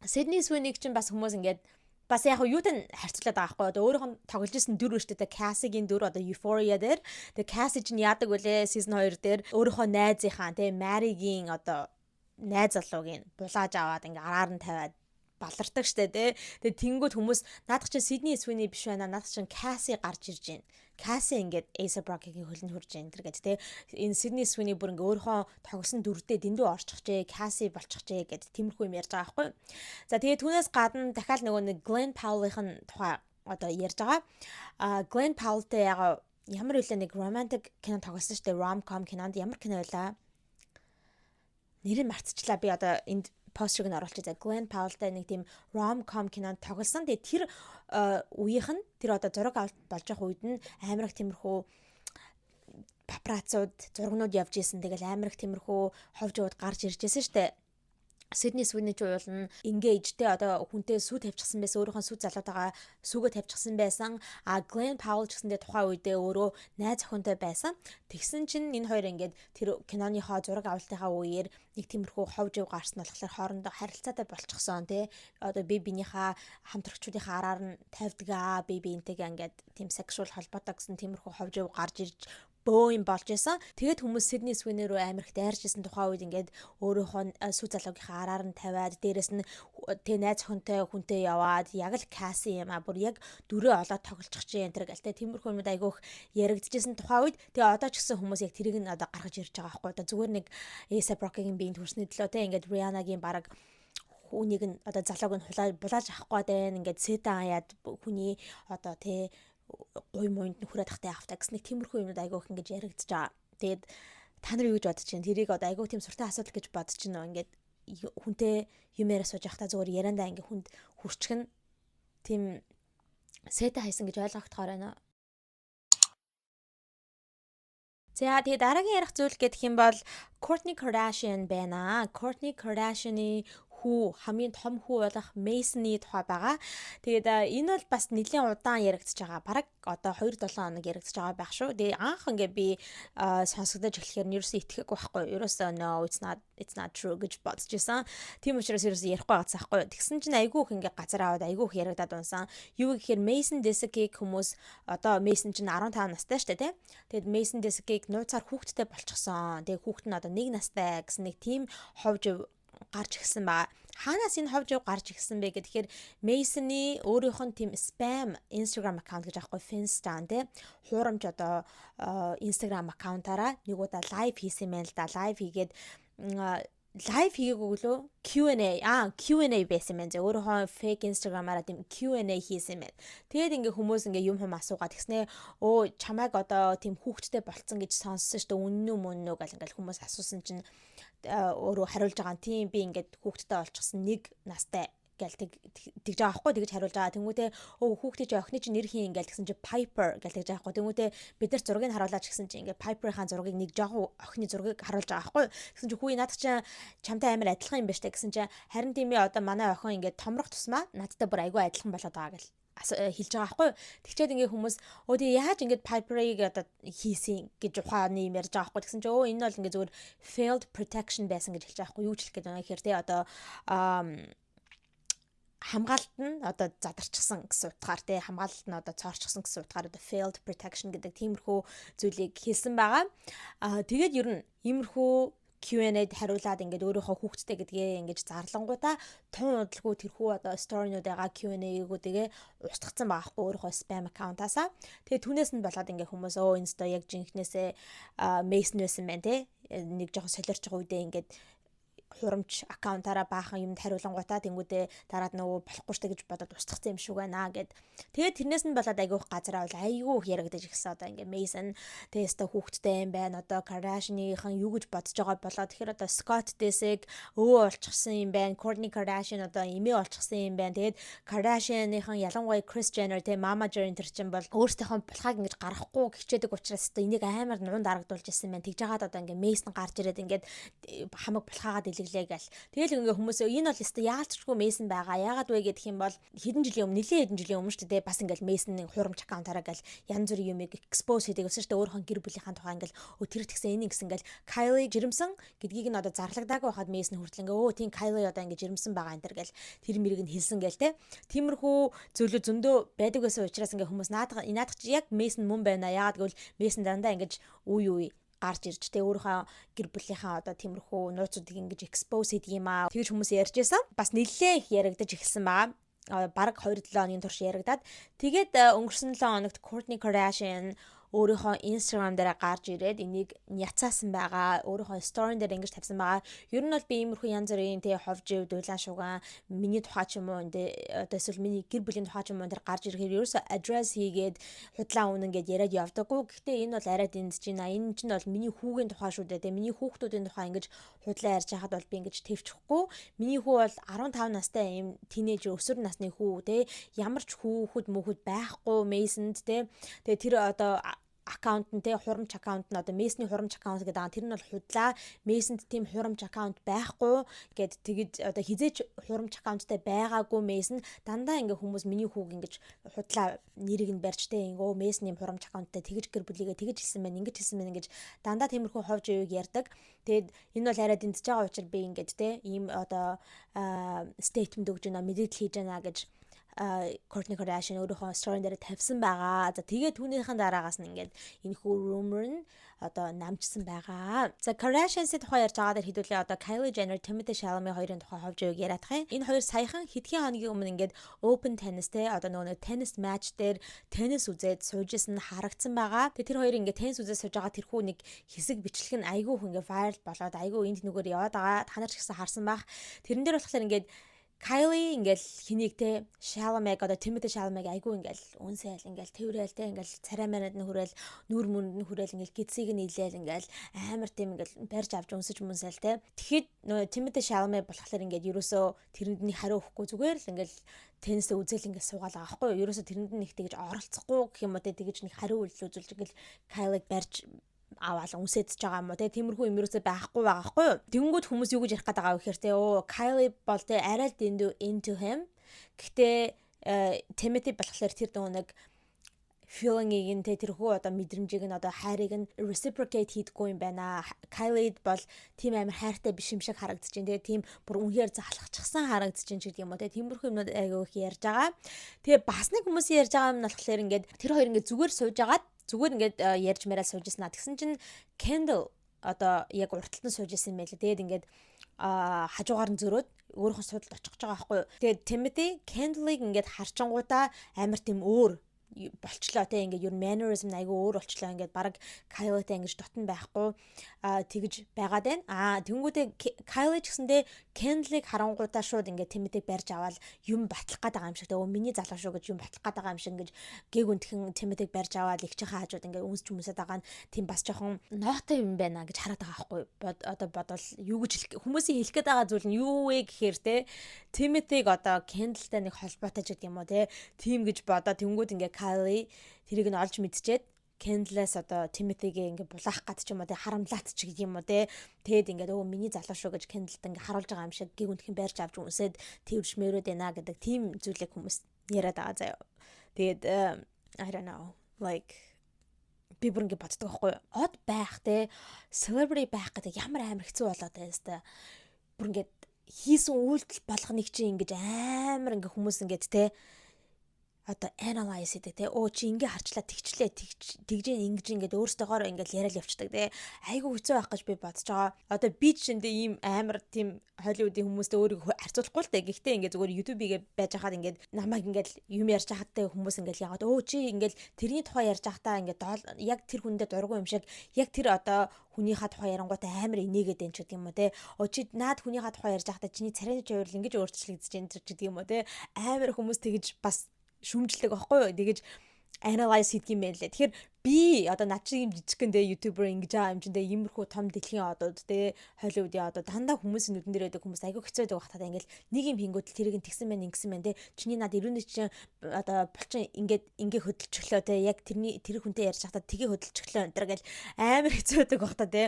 Sydney Sweeney-г чинь бас хүмүүс ингээд бас яг юутай харьцуулаад байгаа байхгүй одоо өөрөөх нь тоглож исэн дүр өштэй Cassie-гийн дүр одоо Euphoria дээр тэгээ Cassie чинь яадаг вүлээ season 2 дээр өөрийнхөө найзынхаа тэгээ Mary-гийн одоо найз залуугийн булааж аваад ингээ араар нь тавиад балардаг штэ тий. Тэгээ тэнгууд хүмүүс наадах чинь Sydney Sweeney биш байна. Наадах чинь Cassie гарч ирж байна. Cassie ингээд A$AP Rocky-гийн хөлөнд хурж байна тэр гэж тий. Энэ Sydney Sweeney бүр ингээ өөрийнхөө тогсон дүрдээ дэндүү орчихжээ. Cassie болчихжээ гэд тиймэрхүү юм ярьж байгаа байхгүй. За тэгээ түүнээс гадна дахиад нөгөө нэг Glen Powell-ийн тухай одоо ярьж байгаа. Glen Powell-тэй ямар үлээ нэг romantic кино тоглосон штэ rom-com кинонд ямар кино байлаа? Нэрийг мартчихлаа. Би одоо энд постерыг нь оруулчих. За Glen Powell-тай нэг тийм rom-com кинонд тоглосон. Тэгээ тэр үеийнх нь тэр одоо зураг авалт болж байгаа үед нь амар их тиймэрхүү папараццууд зургнууд явж исэн. Тэгэл амар их тиймэрхүү ховж ууд гарч ирж исэн штэ. Sydney Sweeney ч уул нь engagedтэй одоо хүнтэй сүү тавьчихсан байсан. Өөрийнхөө сүү залуутайгаа сүүгээ тавьчихсан байсан. Glen Powell ч гэсэндээ тухайн үедээ өөрөө найз охинтой байсан. Тэгсэн чинь энэ хоёр ингээд тэр киноныхоо зураг авалтынхаа үеэр нэг тиймэрхүү ховж ив гарсан болохоор хоорондоо харилцаатай болчихсон тий. Одоо би бинийхээ хамтрагчдынхаа араар нь тавьдгаа би энтэйгээ ингээд тийм sexual холбоотой гэсэн тиймэрхүү ховж ив гарч ирж бөө юм болж исэн. Тэгээд хүмүүс Sydney Sweeney руу амар их дайрчсан тухайн үед ингээд өөрийнхөө сүү залуугийнхаа араар нь тавиад дээрэс нь тэг найз охинтой хүнтэй яваад яг л Cassie юм бүр яг дөрөө олоод тоглолцох чинь энэ төр гэлтэй тиймэрхүү юмуд айгүйх яригдчихсэн тухайн үед тэгээ одоо ч гэсэн хүмүүс яг тэрийг нь одоо гаргаж ирж байгаа байхгүй. Одоо зүгээр нэг A$AP Rocky-гийн биенд хүрсний төлөө тэг ингээд Rihanna-гийн баг хүнийг нь одоо залууг нь булааж авахгүй дээ ингээд сэдэ хаяад хүний одоо тэг гуй муунд нөхрөөд тахтай авахтаа гэсэн нэг тиймэрхүү юмуд айгүй их ингэж яригдж байгаа. Тэгээд та нар юу гэж бодож чинь тэрийг одоо айгүй тийм суртан асуудал гэж бодож чинь ингээд хүнтэй юм яриа сууж явахдаа зүгээр яриандаа ингээ хүнд хүрчгэн тийм сэта хайсан гэж ойлгохдохоор байна. За тэгээд дараагийн ярих зүйл гэх юм бол Kourtney Kardashian байна. Kourtney Kardashian-ы хүү хамгийн том хүү болох Mason-ы тухай байгаа. Тэгээд энэ бол бас нэлээд удаан яригдчихэж байгаа. Бараг одоо 2-7 хоног яригдчихэж байгаа байх шүү. Тэгээд анх ингээ би сонсогдож эхлэхээр нь ерөөсөө итгэхгүй байхгүй. Ерөөсөө no it's not true гэж бодож байсан. Тийм учраас ерөөсөө ярихгүй байгааз байхгүй. Тэгсэн чинь айгүй их ингээ газар аваад айгүй их яригдаад унсан. Юу гэхээр Mason Desiccig хүмүүс одоо Mason чинь 15 настай шүү дээ, тий. Тэгээд Mason Desiccig нууцаар хүүхэдтэй болчихсон. Тэгээд хүүхэд нь одоо 1 настай гэсэн нэг тийм ховж гарч ирсэн ба. Хаанаас энэ ховж гарч ирсэн бэ гэхээр Mason-ы өөрийнх нь тийм spam Instagram аккаунт гэж аахгүй Finsta тий. Хуурамч одоо Instagram аккаунтаараа нэг удаа лайв хийсэн мэн л да. Лайв хийгээд лайв хийгээгүй лөө Q&A байсан мэн. Өөрийнхөө fake Instagram-аараа тийм Q&A хийсэн мэн. Тэгээд ингээ хүмүүс ингээ юм асуугаад тэгснэ чамайг одоо тийм хүүхэдтэй болцсон гэж сонссон шүү дээ. Үнэн үү мөн үү гэл ингээл хүмүүс асуусан чинь өөрөө хариулж байгаа тийм би ингээд хүүхэдтэй олчихсан 1 настай гэл тэгж байгаа байхгүй тэгж хариулж байгаа. Тэнгүүтээ хүүхдээ чи охины чи нэр хийн ингээл тэгсэн чи Piper гэл тэгж байгаа байхгүй. Тэнгүүтээ бид нар зургийг харуулаач гэсэн чи ингээд Piper-ийн зургийг нэг жоохон охины зургийг харуулж байгаа байхгүй. Тэгсэн чи хүү наад чи чамтай амар адилхан юм байна штэ гэсэн чи харин тийм ээ одоо манай охин ингээд томрох тусмаа надтай бүр айгүй адилхан болоод байгаа гэл хэлж байгаа байхгүй. Тэгчээд ингээ хүмүүс тий яаж ингээд Piper-ыг одоо хийсэн гэж ухааны юм ярьж байгаа байхгүй. Тэгсэн чи энэ бол ингээ зүгээр failed protection байсан гэж хэлж байгаа байхгүй. Юу ч хэлэх гээд байна гэхээр тий одоо хамгаалалт нь одоо задарчихсан гэсэн утгаар тий хамгаалалт нь одоо цоорчихсан гэсэн утгаар одоо failed protection гэдэг тиймэрхүү зүйлийг хэлсэн байгаа. Тэгээд ер нь иймэрхүү Q&A-д хариулаад ингээд өөрийнхөө хүүхэдтэй гэдгээ ингэж зарлангуудаа тун удалгүй тэрхүү одоо story-нуудаа Q&A-гүүдээ устгацсан байгаа хгүй өөрийнхөө spam аккаунтаасаа. Тэгээ түүнээс нь болоод ингээд хүмүүс энэ сто яг жинхнээсээ Mason байсан байна те. Нэг жоохон солиорч байгаа үедээ ингээд хурамч аккаунтаараа баахан юмд хариулангуудаа тэнгүүдээ дараад нөгөө болохгүй штэ гэж бодоод устгацсан юм шиг байна гэд. Тэгээд тэрнээс нь болоод айгүйх газараа бол айгүй их ярагдаж ирсэн одоо ингээ Mason теста хүүхэдтэй юм байна. Одоо Kardashian-ийн юу гэж бодож байгаа болоо тэгэхээр одоо Scott Disick олчихсан юм байна. Kourtney Kardashian одоо эмээ олчихсан юм байна. Тэгээд Kardashian-ийн ялангуяа Kris Jenner те Mama Jenner тэр чинь бол өөрсдийнхөө булхааг ингэж гаргахгүй хичээдэг учраас одоо энийг амар нуун дарагдуулж ирсэн байна. Тэгж жагаад одоо ингээ Mason гарч ирээд ингээд хамаг булхаагаа гэл. Тэгэл ингээ хүмүүс энэ бол өстой яалтчгүй Mason байгаа. Яагаад вэ гэх юм бол хэдэн жилийн өмнө хэдэн жилийн өмнө шүү дээ бас ингээл Mason-ийн хурамч аккаунтаараа гэл янз бүрийн юмыг expose хийдэг өссөн шүү дээ өөрхөн гэр бүлийнхаа тухай ингээл тэр тэгсэн энийг гэсэн ингээл Kylie жирэмсэн гэдгийг нь одоо зарлагдаагүй байхад Mason хүртэл ингээ тийм Kylie одоо ингээ жирэмсэн байгаа энэ төр гэл тэр мэрийг нь хэлсэн гээл те. Тиймэрхүү зүйлүүд зөндөө байдаг гэсэн учраас ингээ хүмүүс наадах чи яг Mason мөн байна. Яагаад гэвэл Mason дандаа ингэж үе гарч ирж тэ өөрийнхөө гэр бүлийнхаа одоо тиймэрхүү нууцуудыг ингэж expose хийдэг юм аа. Тэгж хүмүүс ярьж байсан. Бас нэлээд их яригдаж эхэлсэн байгаа. Бараг 2-7 хоногийн турш яригадаад тэгээд өнгөрсөн 7 хоногт Kourtney Kardashian өөрийнхөө Instagram дээр гарч ирээд энийг няцаасан байгаа. Өөрийнхөө story дээр ингэж тавьсан байгаа. Ер нь бол би иймэрхүү янз бүрийн тий ховж дуулан шуган миний тухай ч юм уу одоо эсвэл миний гэр бүлийн тухай ч юм уу тэр гарч ирэхээр ерөөсө address хийгээд худлаа үнэн гэд яриад явдаггүй. Гэхдээ энэ бол арай дэмж байна. Энэ чинь бол миний хүүгийн тухай шүү дээ. Миний хүүхдүүдийн тухай ингэж худлаа ярьж байхад бол би ингэж твчихгүй. Миний хүү бол 15 настай юм тинейжер өсвөр насны хүү тий ямар ч хүүхэд мөхөд байхгүй Mason-д тий. Тэгээ тэр одоо аккаунт нь те хурамч аккаунт нь одоо Mason-ийн хурамч аккаунт гэдэг аа тэр нь бол худлаа Mason-д тийм хурамч аккаунт байхгүй гэд тэгэд одоо хизээч хурамч аккаунттай байгаагүй Mason дандаа ингээ хүмүүс миний хүүг ингэж худлаа нэрийг нь барьж те өө Mason-ийн хурамч аккаунттай тэгж гэр бүлийгээ тэгж хэлсэн байна ингэж хэлсэн байна гэж дандаа тиймэрхүү ховж ууг ярьдаг. Тэгэд энэ бол арай дэмжиж байгаа учраас би ингэж те ийм одоо statement өгж байна мэдээлэл хийж байна гэж Kourtney Kardashian өөрийнхөө story дээр тавьсан байгаа. За тэгээд түүнийхэн дараагаас нь ингээд энэ хүү rumor нь одоо намжсан байгаа. За Kardashian-ийн тухай ярьж байгаа дээр хэдүүлээ одоо Kylie Jenner, Timothée Chalamet хоёрын тухай ховж ууг яриадах юм. Энэ хоёр саяхан хэдхэн хоногийн өмнө ингээд open tennis те одоо нөгөө tennis match дээр tennis үзээд суужсэн нь харагдсан байгаа. Тэгээд тэр хоёр ингээд tennis үзээд сууж байгаа тэрхүү нэг хэсэг бичлэг нь айгүй их ингээд viral болоод айгүй энд нүгээр яваад байгаа. Та нар ч гэсэн харсан байх. Тэрэн дээр болохоор ингээд Kylie ингээл хэнийг те Chalamet одоо Timothy Chalamet айгүй ингээл үнсэл ингээл тэрэл те ингээл царай манад нь хүрээл нүур мүнд нь хүрээл ингээл гидсийг нь илээл ингээл амар тийм ингээл барьж авч үнсэж мүнсэл те. Тэгэхэд нөө Timothy Chalamet болохоор ингээд ерөөсөө тэрэнд нь хариу өгөхгүй зүгээр л ингээл теннисээ үзэл ингээд суугаалаа аахгүй юу. Ерөөсөө тэрэнд нь их тэгж оролцохгүй гэх юм уу те тэгж нэг хариу үзүүлж ингээл Kylie барьж аваад үнсэж байгаа юм уу те тиймэрхүү юм ерөөсөө байхгүй байгаа байхгүй юу. Тэнгүүд хүмүүс юу гэж ярих гээд байгаа вэ гэхээр те Kylie бол те арай л into him. Гэхдээ Timothy болохоор тэр нэг feeling-ийг нь те тэрхүү одоо мэдрэмжийг нь одоо хайрыг нь reciprocate хийдэггүй юм байна. Kylie бол тийм амар хайртай биш юм шиг харагдаж байна. Тэгээ тийм бүр үнхээр залхахчихсан харагдаж байна ч гэдэг юм уу те тиймэрхүү юмнууд айгүй их ярьж байгаа. Тэгээ бас нэг хүмүүс ярьж байгаа юм нь болохоор ингээд тэр хоёр ингээд зүгээр сууж агаад зүгээр ингээд ярьж мараа суужснаа. Тэгсэн чинь Kendall одоо яг урталтан сууж исэн юм байлаа. Тэгээд ингээд хажуугаар нь зөрөөд өөрөөхөн судалд очих гэж байгаа байхгүй юу. Тэгээд Timothy Kendall-ыг ингээд харчингуудаа амар тийм өөр болчлоо те ингээд ер нь mannerism айгүй өөр болчлоо ингээд баг Kylie-тэй ингэж дотн байхгүй тэгж байгаад байна. Тэнгүүдээ Kylie ч гэсэндээ Kendall-ыг харангуудаа шууд ингээд Timothy-г барьж аваад юм батлах гээд байгаа юм шиг те миний залуу шүү гэж юм батлах гээд байгаа юм шиг ингэж гээг үнтхэн Timothy-г барьж аваад ихчийн хаажууд ингээд үнсч хүмүүсэд байгаа нь тийм бас жоохон нотой юм байна гэж хараад байгаа байхгүй одоо бодвол юу гэж хүмүүсийн хэлэх гээд байгаа зүйл нь юу вэ гэхээр те Timothy-г одоо Kendall-тай нэг холбоотой ч гэдэг юм уу те тийм гэж бодоо тэнгүүд ингээд Kylie тэрийг нь олж мэдчихэд Kendall-аас одоо Timothy-гээ ингээ булаах гад ч юм уу те харамлаад ч гэдэг юм уу те тэгэд ингээд миний залуу шүү гэж Kendall-т ингээ харуулж байгаа юм шиг гийг үнтхэн барьж авч үнсээд тэрвэрч мөрөөд байна гэдэг тийм зүйлийг хүмүүс яриад байгаа заяа. Тэгээд I don't know like би бүр ингээ боддог байхгүй юу? Од байх те celebrity байх гэдэг ямар амар хэцүү болоод байна тест. Бүр ингээ хийсэн үйлдэл болгоныг чи ингэж амар ингээ хүмүүс ингээд те одоо analyze хийдэг те чи ингээ харчлаа тэгчлээ тэгжээ ингэж ингээд өөртөөгоор ингээд яриад явцдаг те айгу хэцүү байх гэж би бодож байгаа. Одоо би жишээндээ ийм амар тийм Hollywood-ийн хүмүүстэй өөрийгөө харьцуулахгүй л те гэхдээ ингээд зүгээр YouTube-ийг байж хахад ингээд намайг ингээд юм ярьж хахадтай хүмүүс ингээд яагаад чи ингээд тэрний тухай ярьж хахтаа ингээд яг тэр хүндээ дургу юм шиг яг тэр одоо хүнийхээ тухай ярангуйтай амар инээгээд энэ ч гэдэг юм уу те чи наад хүнийхээ тухай ярьж хахтаа чиний царайны чойрол ингэж өөрчлөгдөж байна гэдэг юм уу те амар хүмүүс тэгж бас шүмжлэг байхгүй юу тэгэж analyze хийдэг юм байна лээ. Тэгэхээр би одоо над шиг юм жижигхэндээ YouTuber ингэж байгаа юм чиндээ иймэрхүү том дэлхийн одууд те Hollywood-ийн одууд дандаа хүмүүсийн нүдэн дээр байдаг хүмүүс айгүй хэцүү байдаг багтаа ингээл нэг юм хингүүд тэрийг нь тэгсэн байна ингэсэн байна те чиний над 90-ны чинь одоо булчин ингээ хөдөлчихлөө те яг тэр хүнтэй ярьж хахтаа тгээ хөдөлчихлөө энэ төр гэл амар хэцүү байдаг багтаа те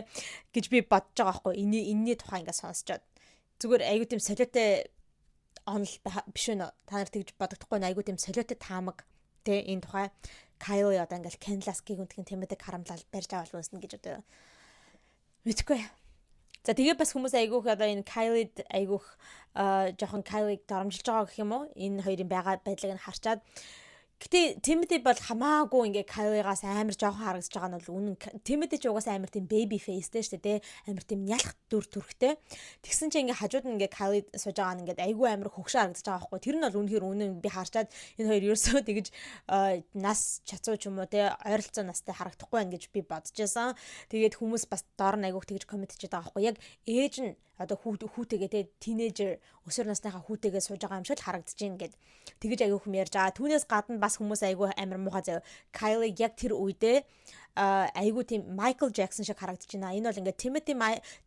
гэж би бодож байгаа байхгүй энэний тухай ингээ сонсчоод зүгээр айгүй тийм солиотой онл биш үү та нар тэгж бодогдохгүй айгүй тийм солиотой таамаг те энэ тухай Kylie одоо ингээл Kendall-аас гийг үнтхэн Timothy-г харамлал барьж авал үнсэн гэж одоо мэдгүй. За тэгээ бас хүмүүс айгүйх одоо энэ Kylie-д айгүйх жоохон Kylie-г доромжилж байгаа гэх юм уу энэ хоёрын байгаа байдлыг нь харчаад гэтээ Timothy бол хамаагүй ингээ Kylie-гаас амар жоохон харагдаж байгаа нь бол үнэн. Timothy ч угаасаа амар тийм baby face-тэй шүү дээ, амар тийм нялх дүр төрхтэй. Тэгсэн чинь ингээ хажууд нь ингээ Kylie сууж байгаа нь ингээ айгүй амар хөгшөө харагдаж байгаа байхгүй. Тэр нь бол үнэхээр үнэн би харчаад энэ хоёр ерөөсөө тэгж нас чацуу ч юм уу те ойролцоо настай харагдахгүй байна гэж би бодож байсан. Тэгээд хүмүүс бас доор нь айгүйх тэгж коммент хийж байгаа байхгүй. Яг ээж нь одоо хүүтэйгээ те тинейжер өсвөр насныхаа хүүтэйгээ сууж байгаа юм шиг л харагдаж байна гэд тэгэж айгүй хүм ярьж байгаа. Түүнээс гадна бас хүмүүс айгүй амар муухай заяа. Kylie яг тэр үедээ айгүй тийм Michael Jackson шиг харагдаж байна. Энэ бол ингээд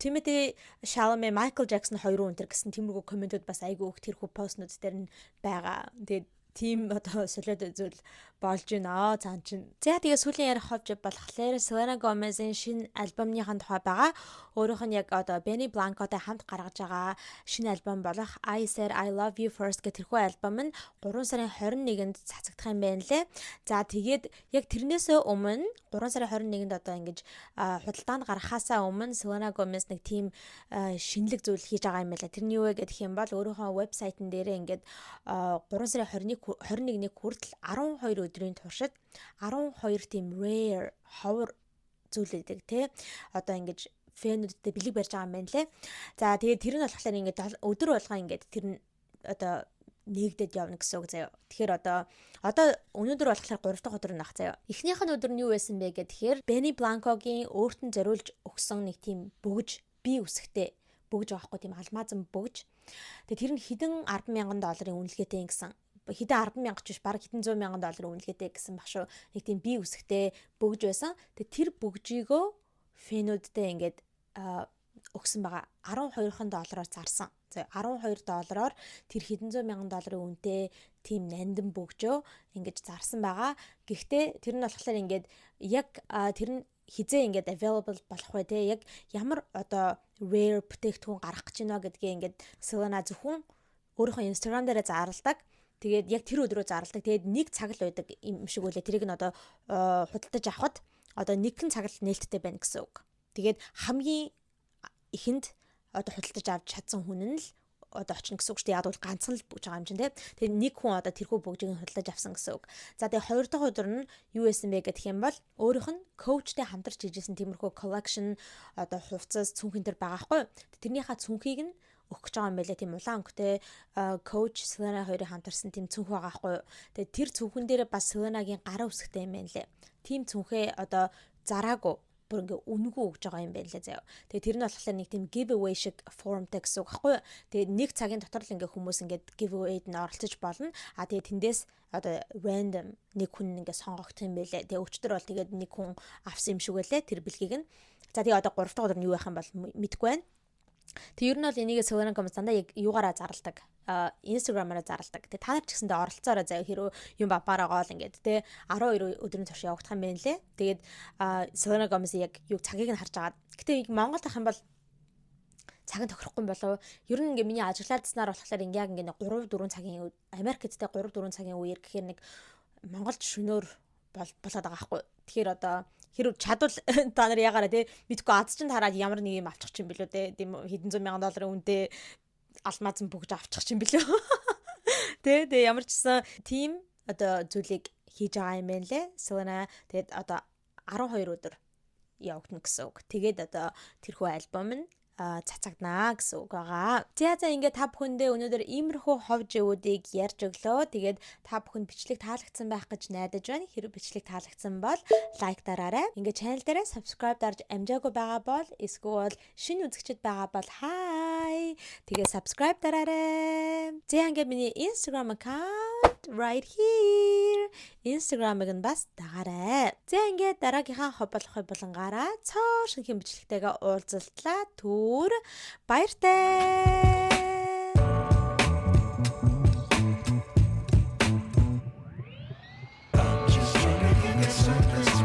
Timothy Chalamet, Michael Jackson хоёрын өнтер гэсэн тиймэрхүү комментүүд бас айгүй их тэрхүү постнууд дээр нь байгаа. Тэгээд тийм одоо солиотой зүйл болж байна. Цаан чин. За тэгээ сүүлийн ярих хавж болохоор Selena Gomez-ийн шинэ альбомныхаа тухай байгаа. Өөрөөх нь яг одоо Benny Blanco-тай хамт гаргаж байгаа шинэ альбом болох I Said I Love You First гэх тэрхүү альбом нь 3 сарын 21-нд цацагдах юм байна лээ. За тэгээд яг тэрнээсээ өмнө 3 сарын 21-нд одоо ингэж худалдаанд гаргахаасаа өмнө Selena Gomez нэг тийм шинэлэг зүйл хийж байгаа юм байна. Тэрний юу вэ гэх юм бол өөрийнхөө вебсайтн дээрээ ингээд 3 сарын 21-ний хүртэл 12 өдрийн туршид 12 тийм rare ховор зүйлээдэг те одоо ингэж фэнүүдтэй бэлэг барьж байгаа юм байна лээ. За тэгээд тэр нь болохоор ингээд өдөр болгоо ингээд тэр нь одоо нэгдэд явна гэсэн үг заяа. Тэгэхээр одоо өнөөдөр болохоор 3 дахь өдөр нах заяа. Эхнийх нь өдөр нь юу байсан бэ гэхээр Benny Blanco-гийн өөртөө зориулж өгсөн нэг тийм бие үсгтэй бөгж байгаа хгүй тийм алмазан бөгж. Тэгээ тэр нь хэдэн 10,000 долларын үнэлгээтэй гэсэн хэдэн 10,000 ч биш баг хэдэн 100,000 долларын үнэлгээтэй гэсэн баг шүү. Нэг тийм бие үсгтэй бөгж байсан. Тэгээ тэр бөгжийгөө фэнүүдтэй ингээд өгсөн байгаа 12 доллараар зарсан. За 12 доллараар тэр хэдэн 100,000 долларын үнэтэй тийм нандин бөгжөө ингэж зарсан байгаа. Гэхдээ тэр нь болохоор ингээд яг тэр нь хизээ ингээд available болох вэ те яг ямар одоо rare бүтээгдэхүүн гарах гэж байна гэдгээ ингээд Selena зөвхөн өөрийнхөө Instagram дээрээ зарладаг. Тэгээд яг тэр өдрөө зарладаг. Тэгээд нэг цаг л байдаг юм шиг үлээ. Тэрийг нь одоо худалдаж авахд одоо нэгэн цаг л нээлттэй байна гэсэн үг. Тэгээд хамгийн ихэнд одоо худалдаж авч чадсан хүн нь л одоо очно гэсэн үг шүү дээ. Яг бол ганцхан л бөгж байгаа юм чинь тийм. Тэгээд нэг хүн одоо тэрхүү бөгжийг нь худалдаж авсан гэсэн үг. За тэгээд хоёр дахь өдөр нь юу байсан бэ гэх юм бол өөрийнх нь коучтэй хамтарч хийжсэн тиймэрхүү collection одоо хувцас цүнхэн төр байгаа хгүй. Тэрнийхээ цүнхийг нь өгөх гэж байгаа юм байлаа. Тийм улаан өнгөтэй коуч Selena хоёрын хамтарсан тийм цүнх байгаа хгүй. Тэгээд тэр цүнхэн дээр бас Selena-гийн гараа үсгтэй юм байна лээ. Тийм цүнхээ одоо зараагүй бүр ингээ үнэгүй өгж байгаа юм байна лээ заяа. Тэгээ тэр нь болохоор нэг тийм giveaway шиг формтой гэсэн үг байхгүй юу. Тэгээ нэг цагийн дотор л ингээ хүмүүс ингээд giveaway-д нь оролцож болно. Тэгээ тэндээс одоо random нэг хүн ингээ сонгогдох юм байлээ. Тэгээ өчтөр бол тэгээд нэг хүн авсан юм шиг байлээ тэр бэлгийг нь. За тэгээ одоо 3 дахь өдөр нь юу байх юм бол мэдэхгүй байна. Тэг ер нь бол энийг Selena Gomez дандаа яг юугаараа зарладаг. Instagram-аараа зарладаг. Тэг та нар ч гэсэндээ оролцоороо заяа хэрэг юм бапаараа гол ингээд те 12 өдрийн турш явагдах юм байна лээ. Тэгээд Selena Gomez яг юу цагийг нь харж агаад. Гэтэ Монголд ах юм бол цаг нь тохирохгүй болов. Ер нь ингээ миний ажиглаадснаар болохоор ингээ яг ингээ 3-4 цагийн Америкт те 3-4 цагийн үеэр гэхээр нэг Монголд шөнөөр болоод байгаа байхгүй. Тэгэхээр одоо хэрэг чадвал та нар ягаараа те мэдгүй аз чинь тараад ямар нэг юм авчих чинь билүү те тийм хэдэн 100,000 долларын үнэтэй алмазан бөгж авчих чинь билүү те ямар ч гэсэн тийм одоо зүйлийг хийж байгаа юм байна лээ. Selena тэгээд одоо 12 өдөр явагдана гэсэн үг. Тэгээд одоо тэрхүү альбом нь цацагнаа гэсэн үг байгаа. За ингээд та бүхэндээ өнөөдөр иймэрхүү хов живүүдийг ярьж өглөө. Тэгээд та бүхэнд бичлэг таалагдсан байх гэж найдаж байна. Хэрэв бичлэг таалагдсан бол лайк дараарай. Ингээд channel дээрээ subscribe дарж амжаагүй байгаа бол эсвэл шинэ үзэгчд байгаа бол hi. Тэгээд subscribe дараарай. За ингээд миний Instagram account right here. Instagram-ыг нь бас дагаарай. За ингээд дараагийнхаа хов болохыг болонгаараа цоо шинхэн бичлэгтэйгээ уулзалтлаа. Түр баяртай. Just trying to get something.